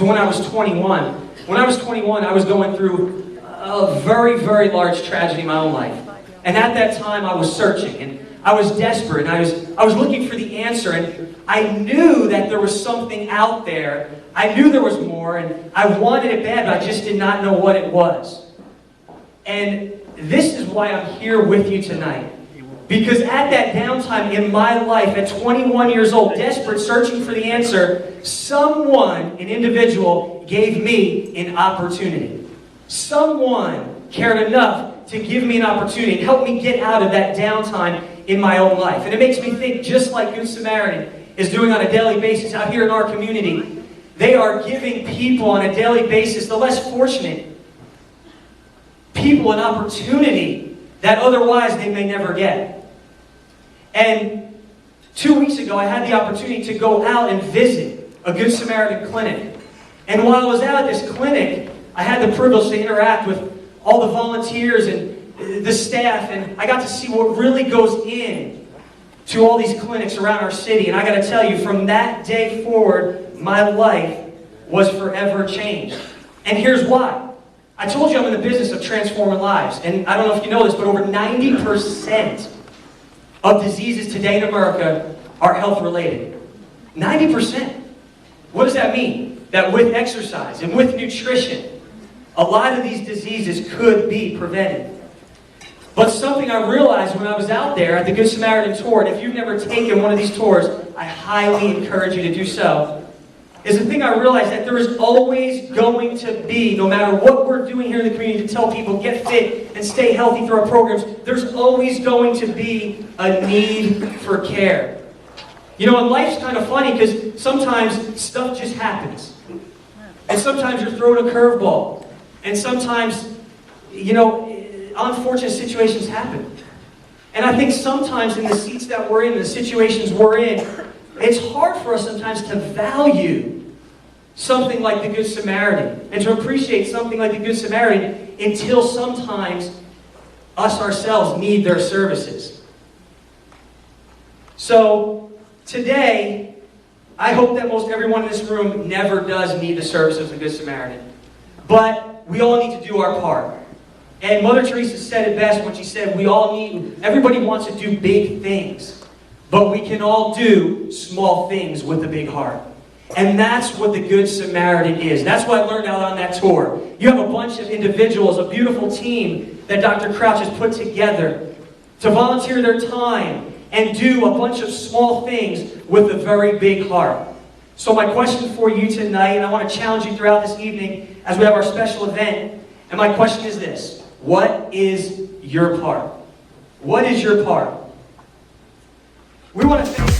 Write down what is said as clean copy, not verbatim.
to when I was 21. When I was 21, I was going through a very, very large tragedy in my own life. And at that time, I was searching, and I was desperate, and I was looking for the answer, and I knew that there was something out there. I knew there was more, and I wanted it bad, but I just did not know what it was. And this is why I'm here with you tonight. Because at that downtime in my life, at 21 years old, desperate, searching for the answer, someone, an individual, gave me an opportunity. Someone cared enough to give me an opportunity and help me get out of that downtime in my own life. And it makes me think, just like Good Samaritan is doing on a daily basis out here in our community, they are giving people on a daily basis, the less fortunate people, an opportunity that otherwise they may never get. And 2 weeks ago, I had the opportunity to go out and visit a Good Samaritan clinic. And while I was out at this clinic, I had the privilege to interact with all the volunteers and the staff, and I got to see what really goes in to all these clinics around our city. And I got to tell you, from that day forward, my life was forever changed. And here's why. I told you I'm in the business of transforming lives. And I don't know if you know this, but over 90% of diseases today in America are health-related. 90%. What does that mean? That with exercise and with nutrition, a lot of these diseases could be prevented. But something I realized when I was out there at the Good Samaritan tour, and if you've never taken one of these tours, I highly encourage you to do so, is the thing I realized that there is always going to be, no matter what we're doing here in the community to tell people get fit and stay healthy through our programs, there's always going to be a need for care. You know, and life's kind of funny because sometimes stuff just happens. And sometimes you're thrown a curveball. And sometimes, you know, unfortunate situations happen. And I think sometimes in the seats that we're in, the situations we're in, it's hard for us sometimes to value something like the Good Samaritan and to appreciate something like the Good Samaritan until sometimes us ourselves need their services. So today, I hope that most everyone in this room never does need the services of the Good Samaritan. But we all need to do our part. And Mother Teresa said it best when she said, everybody wants to do big things. But we can all do small things with a big heart. And that's what the Good Samaritan is. That's what I learned out on that tour. You have a bunch of individuals, a beautiful team that Dr. Crouch has put together to volunteer their time and do a bunch of small things with a very big heart. So my question for you tonight, and I want to challenge you throughout this evening as we have our special event, and my question is this: what is your part? What is your part? We want to thank